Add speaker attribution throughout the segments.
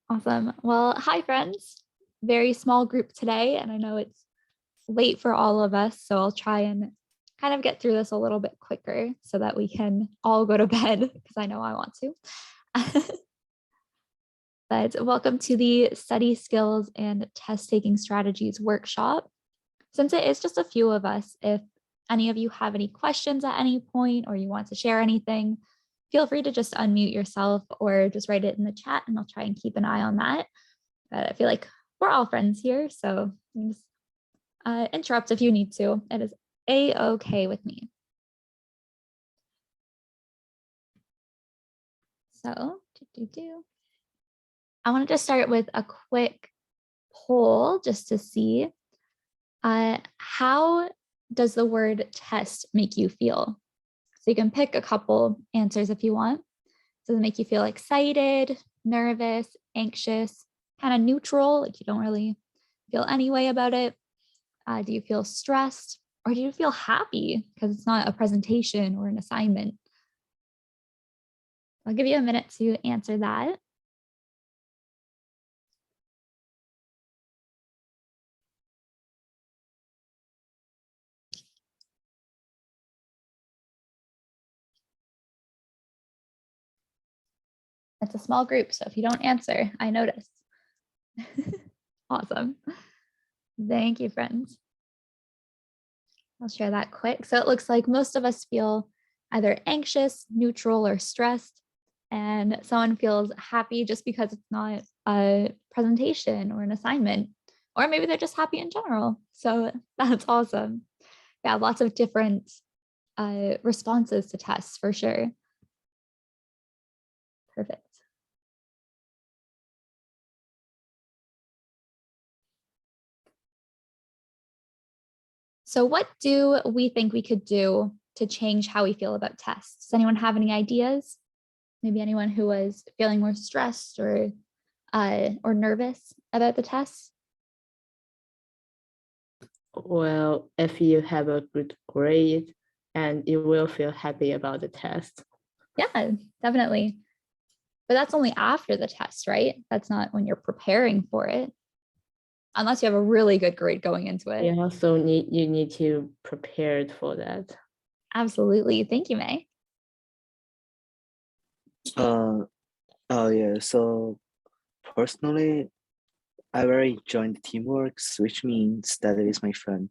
Speaker 1: Awesome. Well, hi, friends. Very small group today, and I know it's late for all of us, so I'll try and kind of get through this a little bit quicker so that we can all go to bed because I know I want to. But welcome to the Study Skills and Test Taking Strategies workshop. Since it is just a few of us, if any of you have any questions at any point or you want to share anything, feel free to just unmute yourself or just write it in the chat and I'll try and keep an eye on that. But I feel like we're all friends here, so you just interrupt if you need to. It is a-okay with me. So, I wanted to start with a quick poll just to see how does the word test make you feel? So you can pick a couple answers if you want. Does it make you feel excited, nervous, anxious, kind of neutral, like you don't really feel any way about it? Do you feel stressed or do you feel happy because it's not a presentation or an assignment? I'll give you a minute to answer that. It's a small group, so if you don't answer, I notice. Awesome. Thank you, friends. I'll share that quick. So it looks like most of us feel either anxious, neutral, or stressed, and someone feels happy just because it's not a presentation or an assignment, or maybe they're just happy in general. So that's awesome. Yeah, lots of different responses to tests for sure. Perfect. So what do we think we could do to change how we feel about tests? Does anyone have any ideas? Maybe anyone who was feeling more stressed or nervous about the tests?
Speaker 2: Well, if you have a good grade and you will feel happy about the test.
Speaker 1: Yeah, definitely. But that's only after the test, right? That's not when you're preparing for it. Unless you have a really good grade going into it.
Speaker 2: Yeah, so you need to prepare for that.
Speaker 1: Absolutely. Thank you, May.
Speaker 3: Yeah, so personally, I very enjoy the teamwork, which means that it is my friend.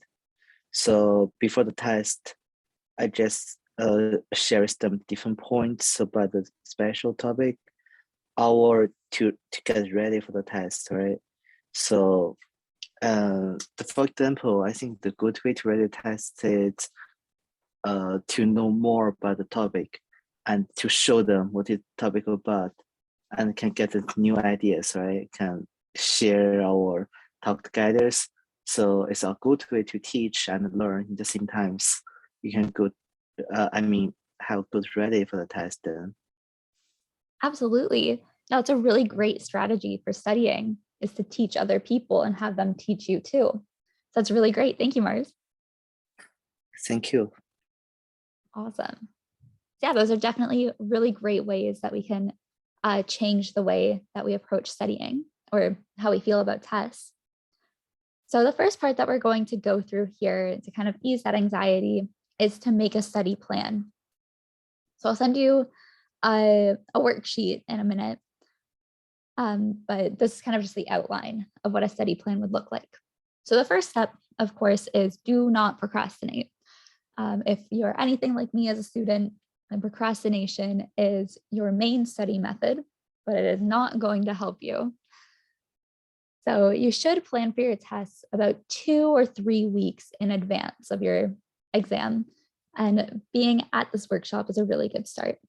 Speaker 3: So before the test, I just share some different points about the special topic or to get ready for the test, right? So for example, I think the good way to ready the test is to know more about the topic and to show them what is the topic about and can get the new ideas, right? Can share our talk together. So it's a good way to teach and learn at the same times. You can have good ready for the test then.
Speaker 1: Absolutely. No, it's a really great strategy for studying is to teach other people and have them teach you too. So that's really great. Thank you, Mars.
Speaker 3: Thank you.
Speaker 1: Awesome. Yeah, those are definitely really great ways that we can change the way that we approach studying or how we feel about tests. So the first part that we're going to go through here to kind of ease that anxiety is to make a study plan. So I'll send you a worksheet in a minute, but this is kind of just the outline of what a study plan would look like. So the first step, of course, is do not procrastinate. If you're anything like me as a student, and procrastination is your main study method, but it is not going to help you. So you should plan for your tests about 2 or 3 weeks in advance of your exam. And being at this workshop is a really good start.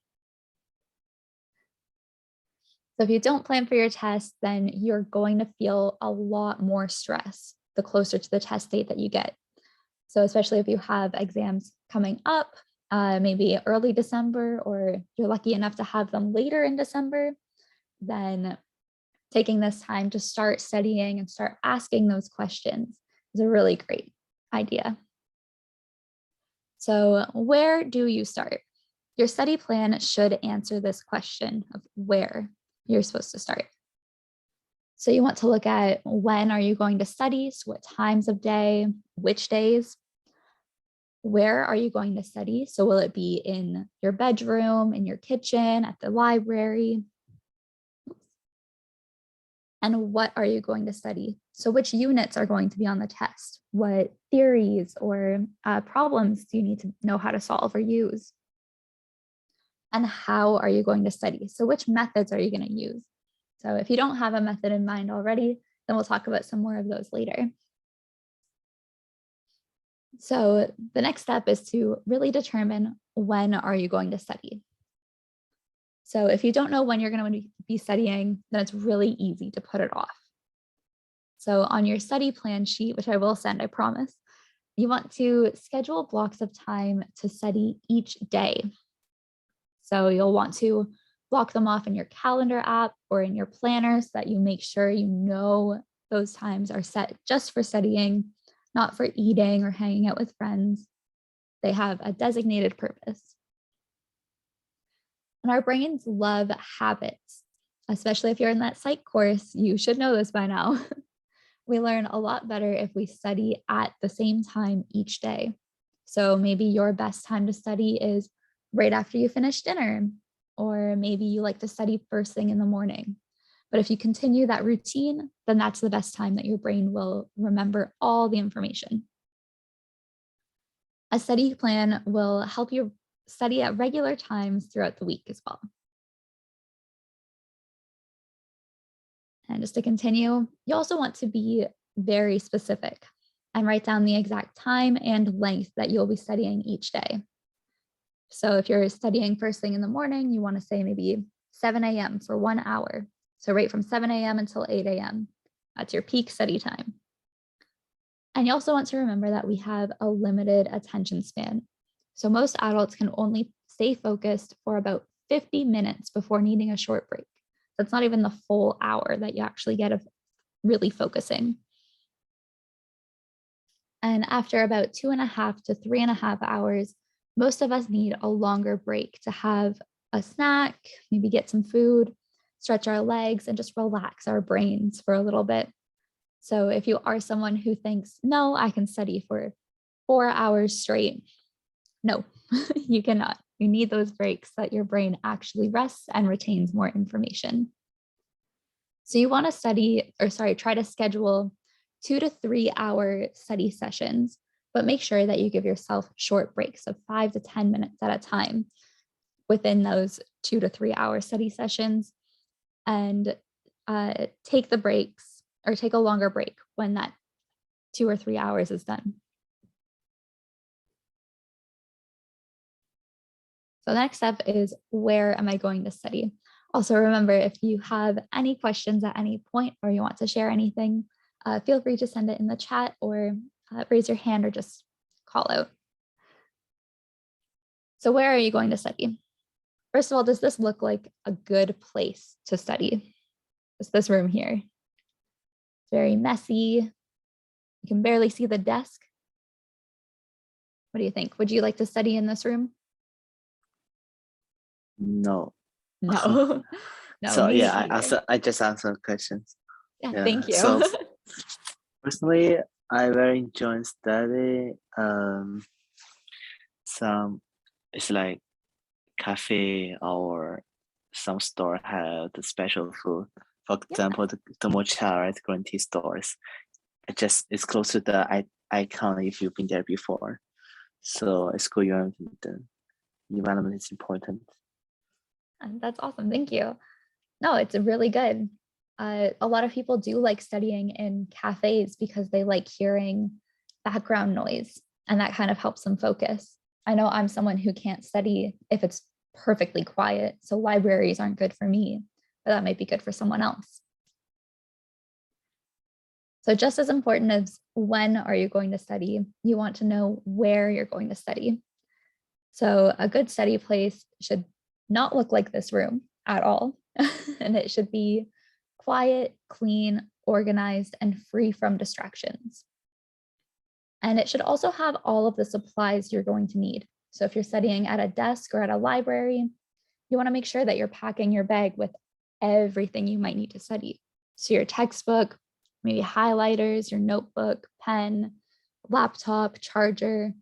Speaker 1: So if you don't plan for your test, then you're going to feel a lot more stress the closer to the test date that you get. So especially if you have exams coming up, maybe early December, or you're lucky enough to have them later in December, then taking this time to start studying and start asking those questions is a really great idea. So where do you start? Your study plan should answer this question of where you're supposed to start. So you want to look at when are you going to study, so what times of day, which days, where are you going to study? So will it be in your bedroom, in your kitchen, at the library? And what are you going to study? So which units are going to be on the test? What theories or problems do you need to know how to solve or use? And how are you going to study? So which methods are you going to use? So if you don't have a method in mind already, then we'll talk about some more of those later. So the next step is to really determine when are you going to study. So if you don't know when you're going to be studying, then it's really easy to put it off. So on your study plan sheet, which I will send, I promise, you want to schedule blocks of time to study each day. So you'll want to block them off in your calendar app or in your planner so that you make sure you know those times are set just for studying, not for eating or hanging out with friends. They have a designated purpose. And our brains love habits, especially if you're in that psych course, you should know this by now. We learn a lot better if we study at the same time each day. So maybe your best time to study is right after you finish dinner, or maybe you like to study first thing in the morning. But if you continue that routine, then that's the best time that your brain will remember all the information. A study plan will help you study at regular times throughout the week as well. And just to continue, you also want to be very specific and write down the exact time and length that you'll be studying each day. So if you're studying first thing in the morning, you want to say maybe 7 a.m. for 1 hour. So right from 7 a.m. until 8 a.m. That's your peak study time. And you also want to remember that we have a limited attention span. So most adults can only stay focused for about 50 minutes before needing a short break. That's not even the full hour that you actually get of really focusing. And after about 2.5 to 3.5 hours, most of us need a longer break to have a snack, maybe get some food, stretch our legs, and just relax our brains for a little bit. So if you are someone who thinks, no, I can study for 4 hours straight, no, you cannot. You need those breaks so that your brain actually rests and retains more information. So you want to try to schedule 2 to 3 hour study sessions, but make sure that you give yourself short breaks of 5 to 10 minutes at a time within those 2 to 3 hour study sessions, and take the breaks or take a longer break when that 2 or 3 hours is done. So the next step is, where am I going to study? Also remember, if you have any questions at any point or you want to share anything, feel free to send it in the chat or raise your hand or just call out. So where are you going to study? First of all, does this look like a good place to study? It's this room here. It's very messy. You can barely see the desk. What do you think? Would you like to study in this room?
Speaker 3: No.
Speaker 1: No. No.
Speaker 3: So
Speaker 1: me
Speaker 3: yeah,
Speaker 1: neither.
Speaker 3: I just answer questions.
Speaker 1: Yeah,
Speaker 3: Yeah.
Speaker 1: thank you.
Speaker 3: So personally, I very enjoy study. Some it's like cafe or some store have the special food. For
Speaker 1: Yeah.
Speaker 3: example, the mocha, right? Green tea stores. It's close to the icon if you've been there before. So it's good. The environment is important.
Speaker 1: That's awesome. Thank you. No, it's really good. A lot of people do like studying in cafes because they like hearing background noise, and that kind of helps them focus. I know I'm someone who can't study if it's perfectly quiet, so libraries aren't good for me, but that might be good for someone else. So just as important as when are you going to study, you want to know where you're going to study. So a good study place should not look like this room at all. And it should be quiet, clean, organized, and free from distractions. And it should also have all of the supplies you're going to need. So if you're studying at a desk or at a library, you want to make sure that you're packing your bag with everything you might need to study. So your textbook, maybe highlighters, your notebook, pen, laptop, charger,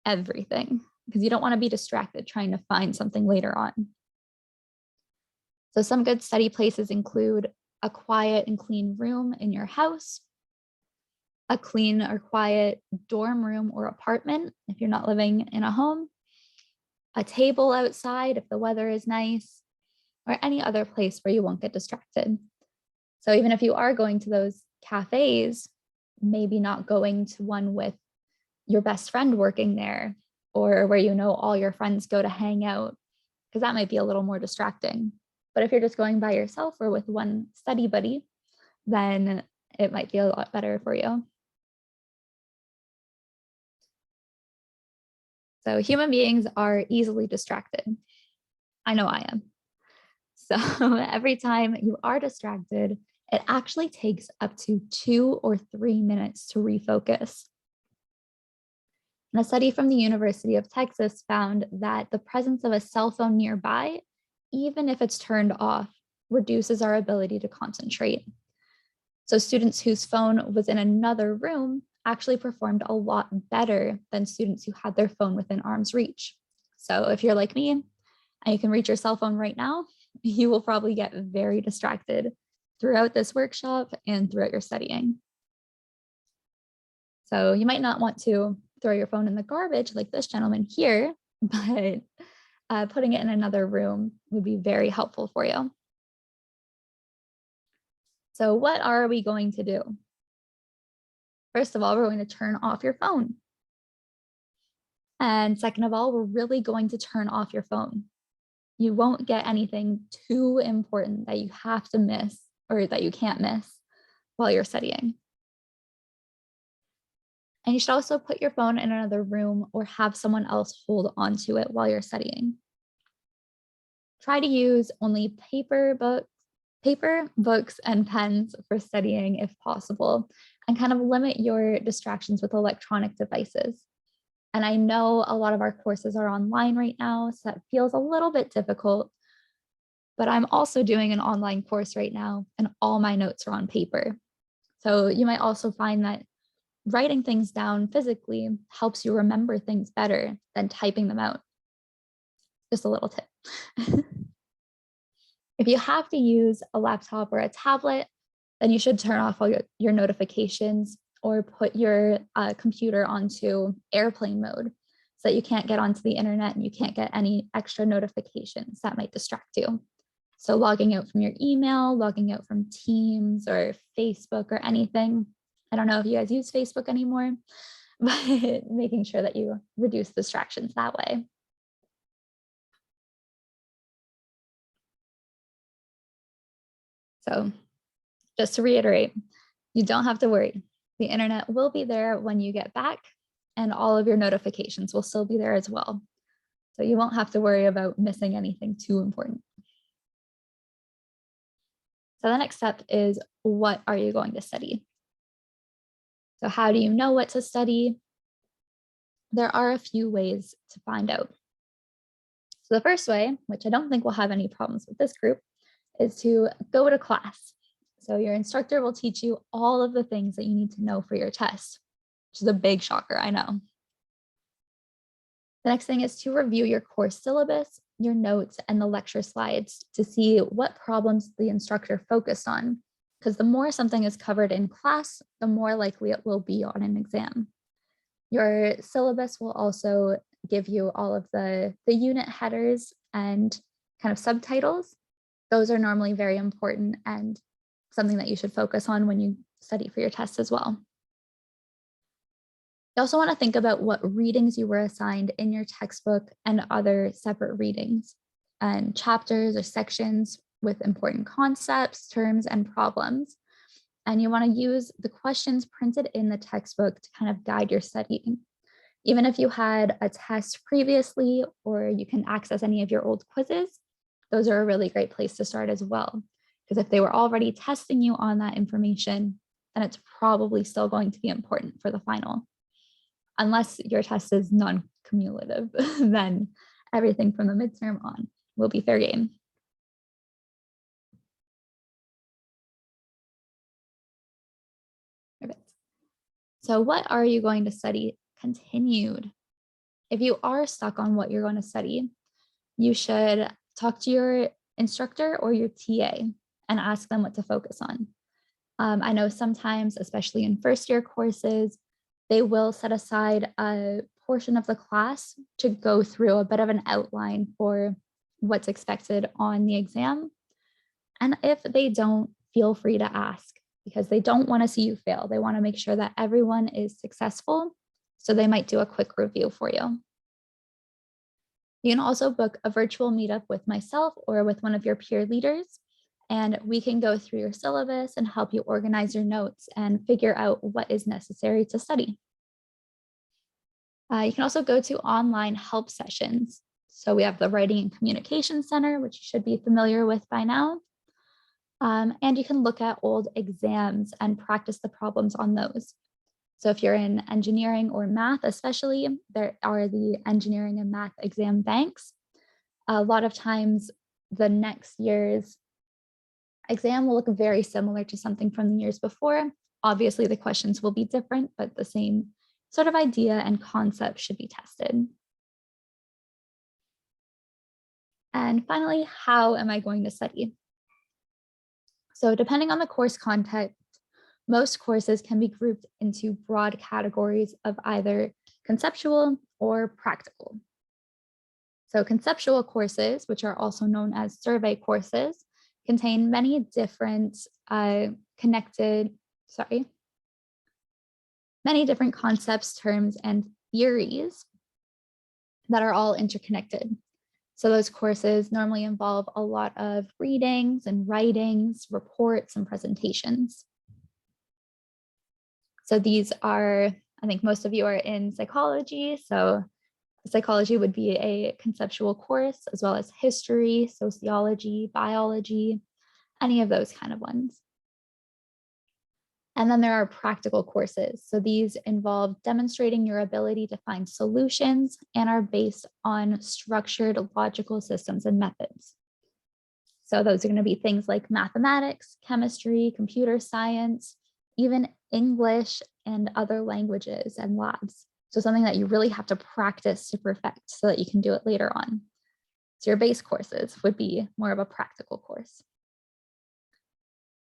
Speaker 1: everything, because you don't want to be distracted trying to find something later on. So some good study places include a quiet and clean room in your house, a clean or quiet dorm room or apartment if you're not living in a home, a table outside if the weather is nice, or any other place where you won't get distracted. So even if you are going to those cafes, maybe not going to one with your best friend working there, or where you know all your friends go to hang out, because that might be a little more distracting. But if you're just going by yourself or with one study buddy, then it might be a lot better for you. So human beings are easily distracted. I know I am. So every time you are distracted, it actually takes up to 2 or 3 minutes to refocus. And a study from the University of Texas found that the presence of a cell phone nearby, even if it's turned off, reduces our ability to concentrate. So students whose phone was in another room actually performed a lot better than students who had their phone within arm's reach. So if you're like me and you can reach your cell phone right now, you will probably get very distracted throughout this workshop and throughout your studying. So you might not want to throw your phone in the garbage like this gentleman here, but putting it in another room would be very helpful for you. So what are we going to do? First of all, we're going to turn off your phone. And second of all, we're really going to turn off your phone. You won't get anything too important that you have to miss or that you can't miss while you're studying. And you should also put your phone in another room or have someone else hold onto it while you're studying. Try to use only paper, books, and pens for studying if possible, and kind of limit your distractions with electronic devices. And I know a lot of our courses are online right now, so that feels a little bit difficult, but I'm also doing an online course right now and all my notes are on paper. So you might also find that writing things down physically helps you remember things better than typing them out. Just a little tip. If you have to use a laptop or a tablet, then you should turn off all your notifications or put your computer onto airplane mode so that you can't get onto the internet and you can't get any extra notifications that might distract you. So logging out from your email, logging out from Teams or Facebook or anything. I don't know if you guys use Facebook anymore, but making sure that you reduce distractions that way. So just to reiterate, you don't have to worry. The internet will be there when you get back and all of your notifications will still be there as well. So you won't have to worry about missing anything too important. So the next step is, what are you going to study? So how do you know what to study? There are a few ways to find out. So the first way, which I don't think we'll have any problems with this group, is to go to class. So your instructor will teach you all of the things that you need to know for your test, which is a big shocker, I know. The next thing is to review your course syllabus, your notes, and the lecture slides to see what problems the instructor focused on, because the more something is covered in class, the more likely it will be on an exam. Your syllabus will also give you all of the unit headers and kind of subtitles. Those are normally very important and something that you should focus on when you study for your test as well. You also want to think about what readings you were assigned in your textbook and other separate readings and chapters or sections with important concepts, terms, and problems. And you want to use the questions printed in the textbook to kind of guide your studying. Even if you had a test previously, or you can access any of your old quizzes, those are a really great place to start as well. Because if they were already testing you on that information, then it's probably still going to be important for the final. Unless your test is non-cumulative, then everything from the midterm on will be fair game. So what are you going to study continued? If you are stuck on what you're going to study, you should talk to your instructor or your TA and ask them what to focus on. I know sometimes, especially in first year courses, they will set aside a portion of the class to go through a bit of an outline for what's expected on the exam. And if they don't, feel free to ask, because they don't want to see you fail. They want to make sure that everyone is successful. So they might do a quick review for you. You can also book a virtual meetup with myself or with one of your peer leaders, and we can go through your syllabus and help you organize your notes and figure out what is necessary to study. You can also go to online help sessions. So we have the Writing and Communication Center, which you should be familiar with by now. And you can look at old exams and practice the problems on those. So if you're in engineering or math, especially, there are the engineering and math exam banks. A lot of times the next year's exam will look very similar to something from the years before. Obviously the questions will be different, but the same sort of idea and concept should be tested. And finally, how am I going to study? So depending on the course content, most courses can be grouped into broad categories of either conceptual or practical. So conceptual courses, which are also known as survey courses, contain many different many different concepts, terms, and theories that are all interconnected. So those courses normally involve a lot of readings and writings, reports, and presentations. So these are, I think most of you are in psychology. So psychology would be a conceptual course, as well as history, sociology, biology, any of those kind of ones. And then there are practical courses. So these involve demonstrating your ability to find solutions and are based on structured logical systems and methods. So those are going to be things like mathematics, chemistry, computer science, even English and other languages and labs. So something that you really have to practice to perfect so that you can do it later on. So your base courses would be more of a practical course.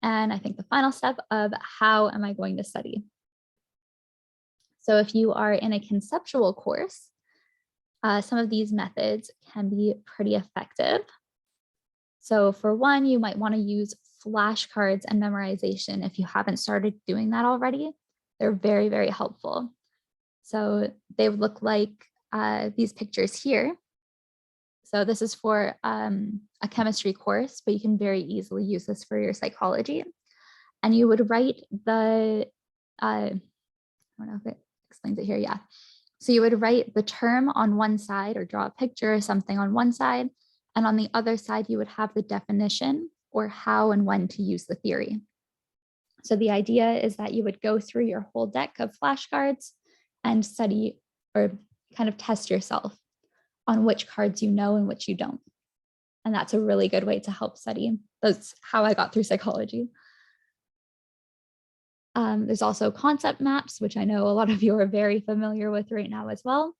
Speaker 1: And I think the final step of how am I going to study? So if you are in a conceptual course, some of these methods can be pretty effective. So for one, you might want to use flashcards and memorization if you haven't started doing that already. They're very, very helpful. So they would look like these pictures here. So this is for a chemistry course, but you can very easily use this for your psychology. And you would write the, I don't know if it explains it here, yeah. So you would write the term on one side or draw a picture or something on one side. And on the other side, you would have the definition or how and when to use the theory. So the idea is that you would go through your whole deck of flashcards and study or kind of test yourself on which cards you know and which you don't. And that's a really good way to help study. That's how I got through psychology. There's also concept maps, which I know a lot of you are very familiar with right now as well,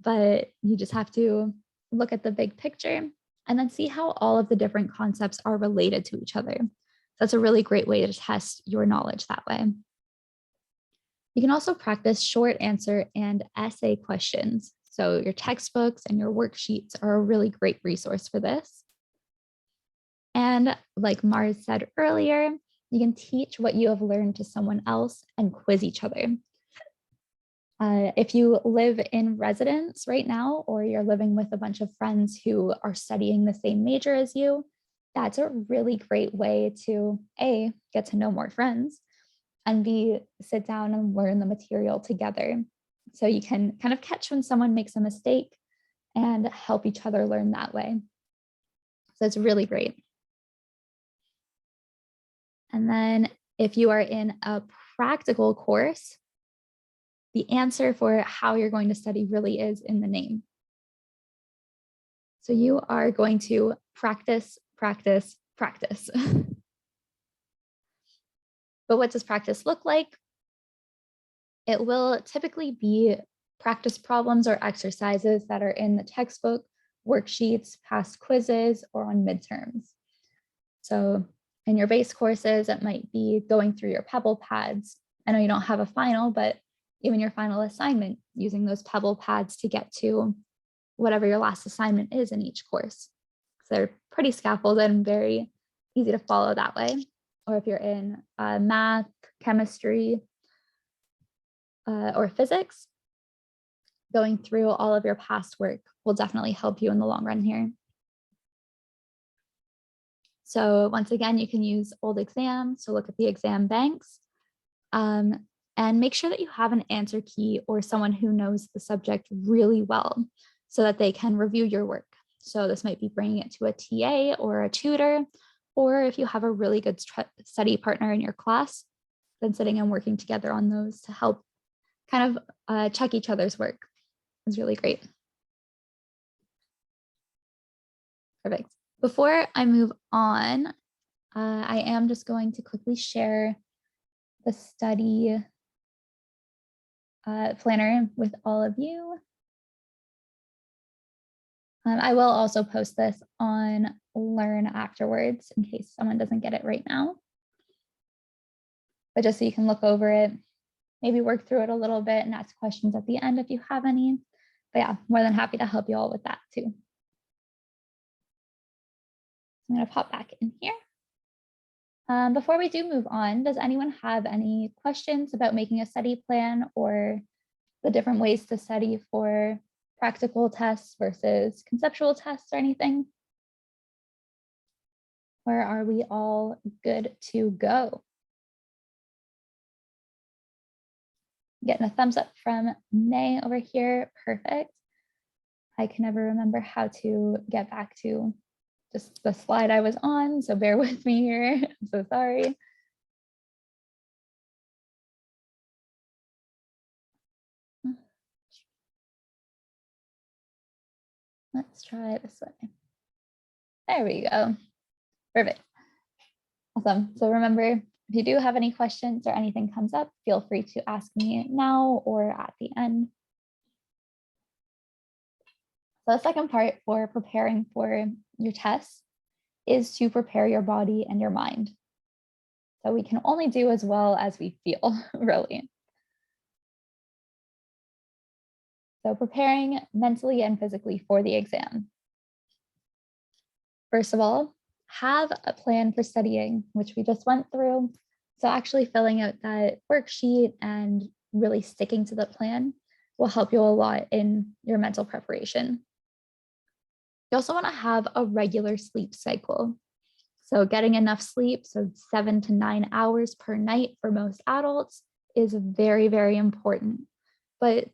Speaker 1: but you just have to look at the big picture and then see how all of the different concepts are related to each other. That's a really great way to test your knowledge that way. You can also practice short answer and essay questions. So your textbooks and your worksheets are a really great resource for this. And like Mars said earlier, you can teach what you have learned to someone else and quiz each other. If you live in residence right now, or you're living with a bunch of friends who are studying the same major as you, that's a really great way to A, get to know more friends, and B, sit down and learn the material together. So you can kind of catch when someone makes a mistake and help each other learn that way. So it's really great. And then if you are in a practical course, the answer for how you're going to study really is in the name. So you are going to practice, practice, practice. But what does practice look like? it will typically be practice problems or exercises that are in the textbook, worksheets, past quizzes, or on midterms. So in your base courses, it might be going through your Pebble pads. I know you don't have a final, but even your final assignment, using those Pebble pads to get to whatever your last assignment is in each course. So they're pretty scaffolded and very easy to follow that way. Or if you're in math, chemistry, or physics, going through all of your past work will definitely help you in the long run here. So once again, you can use old exams. So look at the exam banks and make sure that you have an answer key or someone who knows the subject really well so that they can review your work. So this might be bringing it to a TA or a tutor, or if you have a really good study partner in your class, then sitting and working together on those to help kind of check each other's work is really great. Perfect. Before I move on, I am just going to quickly share the study planner with all of you. I will also post this on Learn afterwards in case someone doesn't get it right now. But just so you can look over it, maybe work through it a little bit and ask questions at the end if you have any. But yeah, more than happy to help you all with that too. I'm going to pop back in here. Before we do move on, does anyone have any questions about making a study plan or the different ways to study for practical tests versus conceptual tests or anything? Or are we all good to go? Getting a thumbs up from May over here. Perfect. I can never remember how to get back to just the slide I was on, so bear with me here. I'm so sorry. Let's try it this way. There we go. Perfect. Awesome. So remember, if you do have any questions or anything comes up, feel free to ask me now or at the end. So the second part for preparing for your tests is to prepare your body and your mind. So we can only do as well as we feel, really. So preparing mentally and physically for the exam. First of all, have a plan for studying, which we just went through. So actually filling out that worksheet and really sticking to the plan will help you a lot in your mental preparation. You also want to have a regular sleep cycle. So getting enough sleep, so 7 to 9 hours per night for most adults is very, very important. But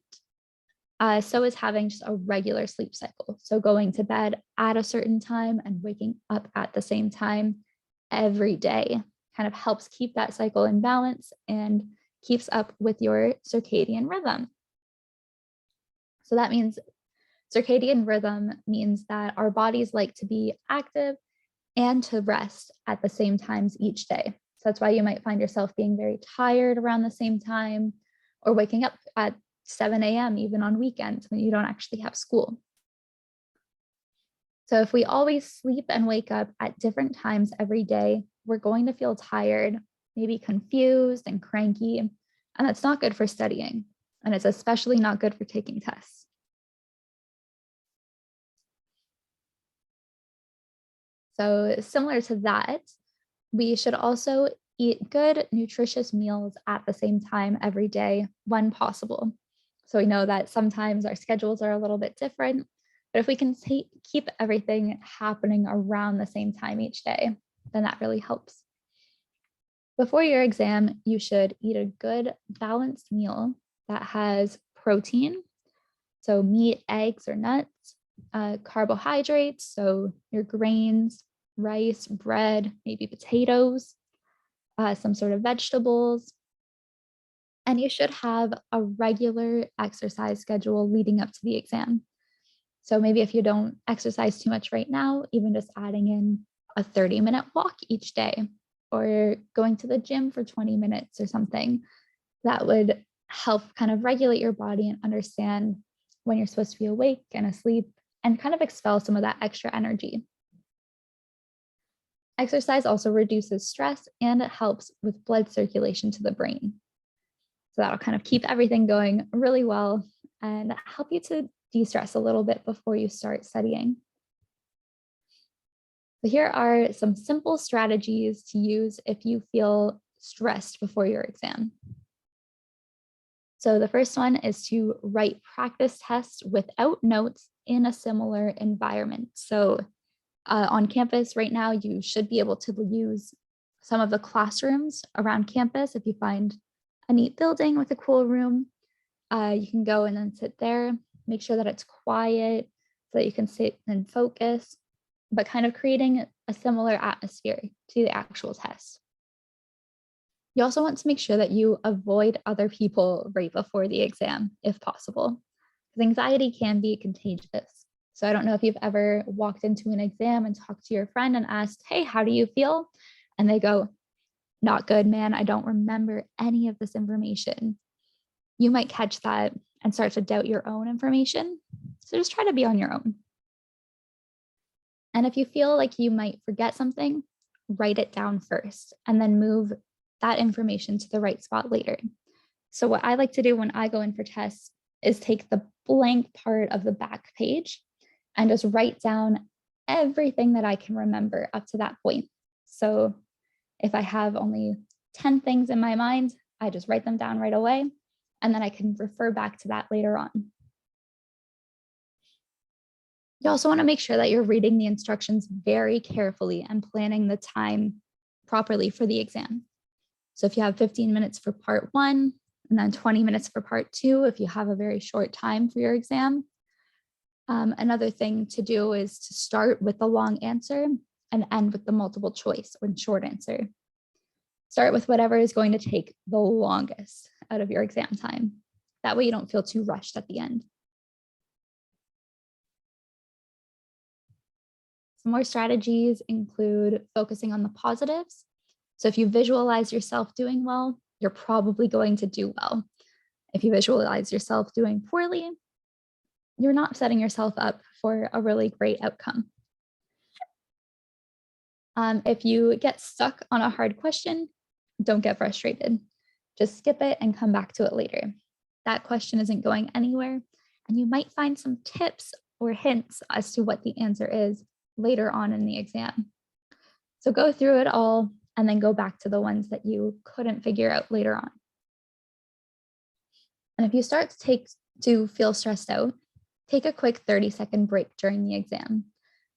Speaker 1: so is having just a regular sleep cycle. So going to bed at a certain time and waking up at the same time every day kind of helps keep that cycle in balance and keeps up with your circadian rhythm. So that means circadian rhythm means that our bodies like to be active and to rest at the same times each day. So that's why you might find yourself being very tired around the same time or waking up at 7 a.m. even on weekends when you don't actually have school. So if we always sleep and wake up at different times every day, we're going to feel tired, maybe confused and cranky, and that's not good for studying. And it's especially not good for taking tests. So similar to that, we should also eat good, nutritious meals at the same time every day when possible. So we know that sometimes our schedules are a little bit different, but if we can keep everything happening around the same time each day, then that really helps. Before your exam, you should eat a good balanced meal that has protein, so meat, eggs, or nuts, carbohydrates, so your grains, rice, bread, maybe potatoes, some sort of vegetables. And you should have a regular exercise schedule leading up to the exam. So maybe if you don't exercise too much right now, even just adding in a 30-minute walk each day or going to the gym for 20 minutes or something, that would help kind of regulate your body and understand when you're supposed to be awake and asleep, and kind of expel some of that extra energy. Exercise also reduces stress and it helps with blood circulation to the brain. So that'll kind of keep everything going really well and help you to de-stress a little bit before you start studying. So here are some simple strategies to use if you feel stressed before your exam. So the first one is to write practice tests without notes in a similar environment. So on campus right now, you should be able to use some of the classrooms around campus. If you find a neat building with a cool room, you can go and then sit there, make sure that it's quiet so that you can sit and focus, but kind of creating a similar atmosphere to the actual test. You also want to make sure that you avoid other people right before the exam, if possible, because anxiety can be contagious. So I don't know if you've ever walked into an exam and talked to your friend and asked, hey, how do you feel? And they go, not good, man. I don't remember any of this information. You might catch that and start to doubt your own information. So just try to be on your own. And if you feel like you might forget something, write it down first and then move that information to the right spot later. So what I like to do when I go in for tests is take the blank part of the back page and just write down everything that I can remember up to that point. So if I have only 10 things in my mind, I just write them down right away, and then I can refer back to that later on. You also want to make sure that you're reading the instructions very carefully and planning the time properly for the exam. So if you have 15 minutes for part 1 and then 20 minutes for part 2, if you have a very short time for your exam. Another thing to do is to start with the long answer and end with the multiple choice or short answer. Start with whatever is going to take the longest out of your exam time. That way you don't feel too rushed at the end. Some more strategies include focusing on the positives. So if you visualize yourself doing well, you're probably going to do well. If you visualize yourself doing poorly, you're not setting yourself up for a really great outcome. If you get stuck on a hard question, don't get frustrated. Just skip it and come back to it later. That question isn't going anywhere, and you might find some tips or hints as to what the answer is later on in the exam. So go through it all and then go back to the ones that you couldn't figure out later on. And if you start to feel stressed out, take a quick 30-second break during the exam.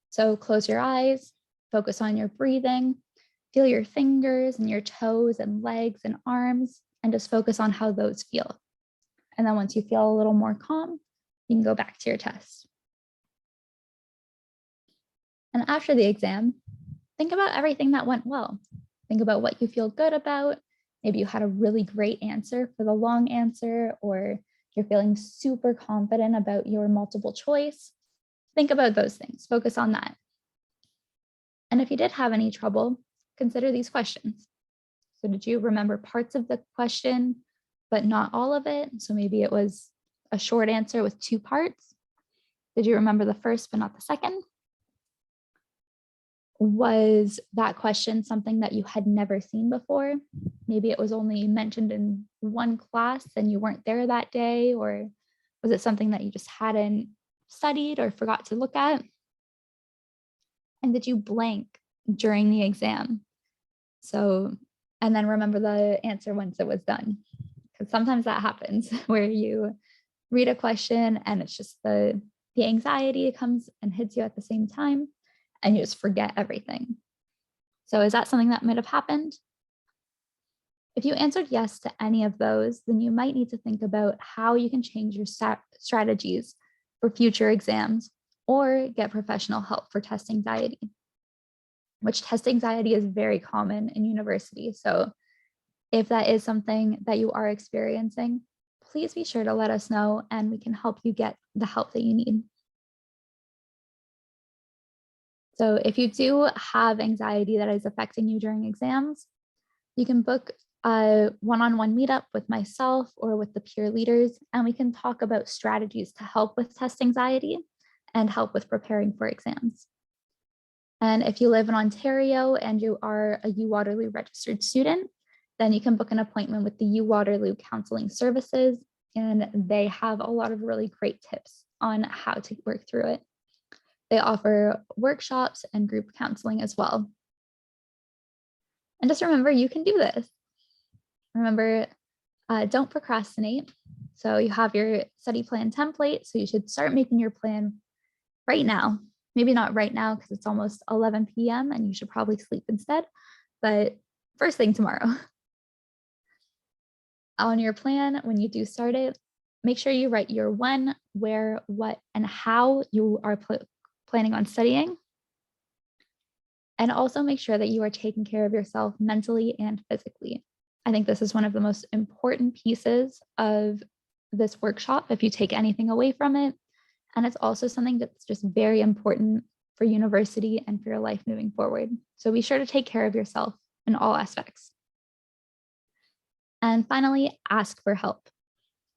Speaker 1: So close your eyes, focus on your breathing, feel your fingers and your toes and legs and arms, and just focus on how those feel. And then once you feel a little more calm, you can go back to your test. And after the exam, think about everything that went well. Think about what you feel good about. Maybe you had a really great answer for the long answer, or you're feeling super confident about your multiple choice. Think about those things, focus on that. And if you did have any trouble, consider these questions. So did you remember parts of the question, but not all of it? So maybe it was a short answer with 2 parts. Did you remember the first, but not the second? Was that question something that you had never seen before? Maybe it was only mentioned in one class and you weren't there that day, or was it something that you just hadn't studied or forgot to look at? And did you blank during the exam? So, and then remember the answer once it was done, because sometimes that happens where you read a question and it's just the anxiety comes and hits you at the same time, and you just forget everything. So is that something that might have happened? If you answered yes to any of those, then you might need to think about how you can change your strategies for future exams or get professional help for test anxiety, which test anxiety is very common in university. So if that is something that you are experiencing, please be sure to let us know and we can help you get the help that you need. So if you do have anxiety that is affecting you during exams, you can book a one-on-one meetup with myself or with the peer leaders, and we can talk about strategies to help with test anxiety and help with preparing for exams. And if you live in Ontario and you are a U Waterloo registered student, then you can book an appointment with the U Waterloo Counseling Services, and they have a lot of really great tips on how to work through it. They offer workshops and group counseling as well. And just remember, you can do this. Remember, don't procrastinate. So you have your study plan template, so you should start making your plan right now. Maybe not right now because it's almost 11 p.m. and you should probably sleep instead, but first thing tomorrow. On your plan, when you do start it, make sure you write your when, where, what, and how you are planning on studying. And also make sure that you are taking care of yourself mentally and physically. I think this is one of the most important pieces of this workshop if you take anything away from it. And it's also something that's just very important for university and for your life moving forward. So be sure to take care of yourself in all aspects. And finally, ask for help.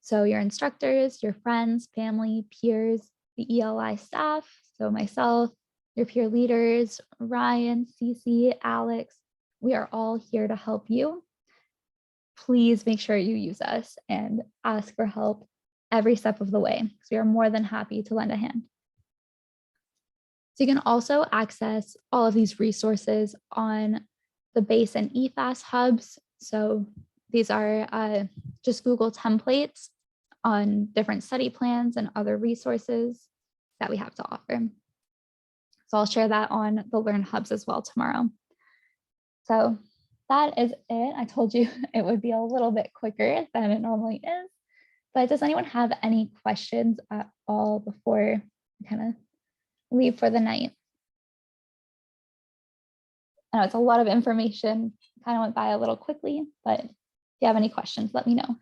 Speaker 1: So your instructors, your friends, family, peers, the ELI staff, so myself, your peer leaders, Ryan, Cece, Alex, we are all here to help you. Please make sure you use us and ask for help every step of the way, because we are more than happy to lend a hand. So you can also access all of these resources on the BASE and EFAS hubs. So these are just Google templates on different study plans and other resources that we have to offer. So I'll share that on the Learn hubs as well tomorrow. So that is it. I told you it would be a little bit quicker than it normally is. But does anyone have any questions at all before we kind of leave for the night? I know it's a lot of information, kind of went by a little quickly, but if you have any questions, let me know.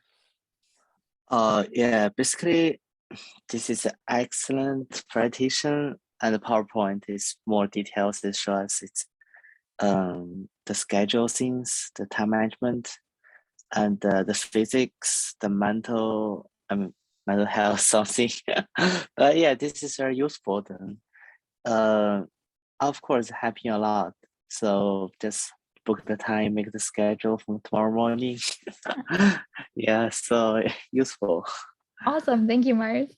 Speaker 3: Yeah, basically, this is an excellent presentation, and the PowerPoint is more details. It shows it's the schedule things, the time management, and the physics, the mental health something. But yeah, this is very useful then. Of course, helping a lot. So just book the time, make the schedule from tomorrow morning. Yeah, so useful.
Speaker 1: Awesome, thank you, Mars.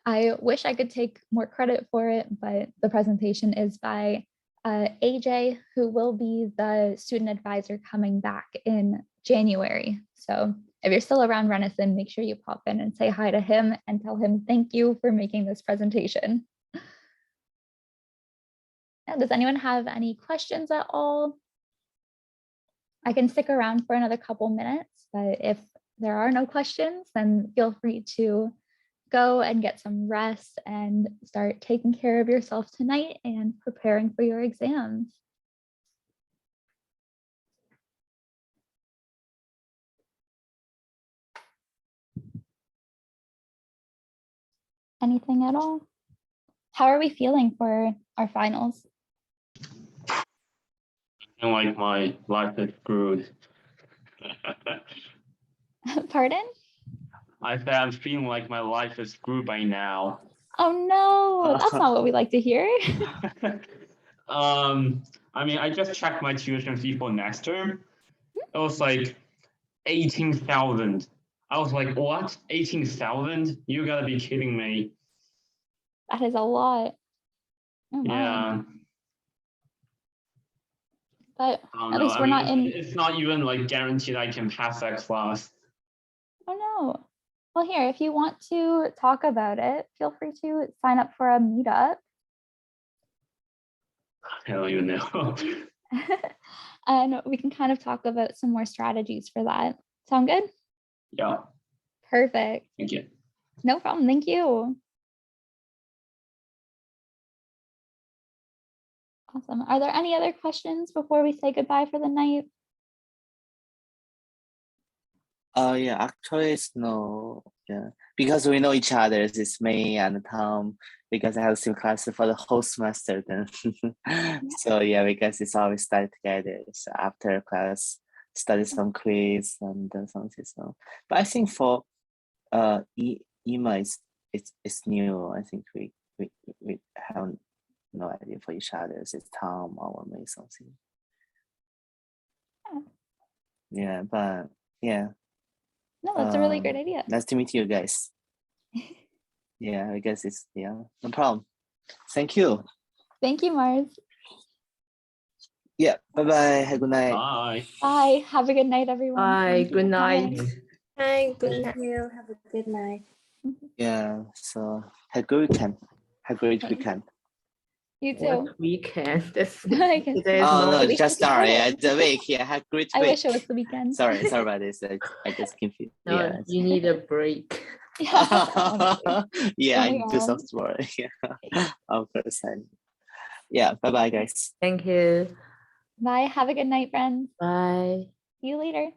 Speaker 1: I wish I could take more credit for it, but the presentation is by AJ, who will be the student advisor coming back in January. So if you're still around Renison, make sure you pop in and say hi to him and tell him thank you for making this presentation. Does anyone have any questions at all? I can stick around for another couple minutes, but if there are no questions, then feel free to go and get some rest and start taking care of yourself tonight and preparing for your exams. Anything at all? How are we feeling for our finals?
Speaker 4: I feel like my life is screwed.
Speaker 1: Pardon?
Speaker 4: I said I'm feeling like my life is screwed by now.
Speaker 1: Oh no, that's not what we like to hear.
Speaker 4: I mean, I just checked my tuition fee for next term. It was like 18,000. I was like, what? 18,000? You gotta be kidding me.
Speaker 1: That is a lot. Oh,
Speaker 4: Yeah.
Speaker 1: But at least we're not in.
Speaker 4: It's not even like guaranteed I can pass that class.
Speaker 1: Oh no. Well, here, if you want to talk about it, feel free to sign up for a meetup.
Speaker 4: I don't even know.
Speaker 1: And we can kind of talk about some more strategies for that. Sound good?
Speaker 4: Yeah.
Speaker 1: Perfect.
Speaker 4: Thank you.
Speaker 1: No problem. Thank you. Awesome. Are there any other questions before we say goodbye for the night?
Speaker 3: Yeah, actually it's no, yeah, because we know each other. It's me and Tom, because I have the same class for the whole semester then. So yeah, because it's always study together. So after class, study some quiz and something. So, but I think for Ema, it's new. I think we have no idea for each other. It's Tom or maybe something. Yeah, but yeah.
Speaker 1: No, that's a really great idea.
Speaker 3: Nice to meet you guys. Yeah, I guess it's no problem. Thank you.
Speaker 1: Thank you, Mars.
Speaker 3: Yeah, bye bye. Have a good night.
Speaker 4: Bye.
Speaker 1: Bye. Have a good night, everyone.
Speaker 2: Bye.
Speaker 1: Thank you
Speaker 2: Good
Speaker 1: for
Speaker 2: night.
Speaker 1: coming.
Speaker 5: Hi, good
Speaker 6: Thank
Speaker 5: night.
Speaker 6: you. Have a good night.
Speaker 3: Yeah, so have a good weekend. Have a great
Speaker 1: Thanks.
Speaker 3: weekend.
Speaker 1: You too.
Speaker 2: What weekend?
Speaker 1: I guess.
Speaker 2: Today is
Speaker 3: Oh no,
Speaker 2: Monday.
Speaker 1: we
Speaker 3: just
Speaker 1: just
Speaker 3: started.
Speaker 1: started.
Speaker 3: The week. Yeah, have a great
Speaker 1: I
Speaker 3: week.
Speaker 1: wish it was the weekend.
Speaker 3: Sorry about this. I just confused.
Speaker 2: No,
Speaker 3: Yeah.
Speaker 2: you need a break.
Speaker 1: Yeah.
Speaker 3: Yeah, I
Speaker 1: Don't we
Speaker 3: need to do some
Speaker 1: all?
Speaker 3: sport. Yeah, of course. Yeah, bye bye, guys.
Speaker 2: Thank you.
Speaker 1: Bye. Have a good night, friends.
Speaker 2: Bye.
Speaker 1: See you later.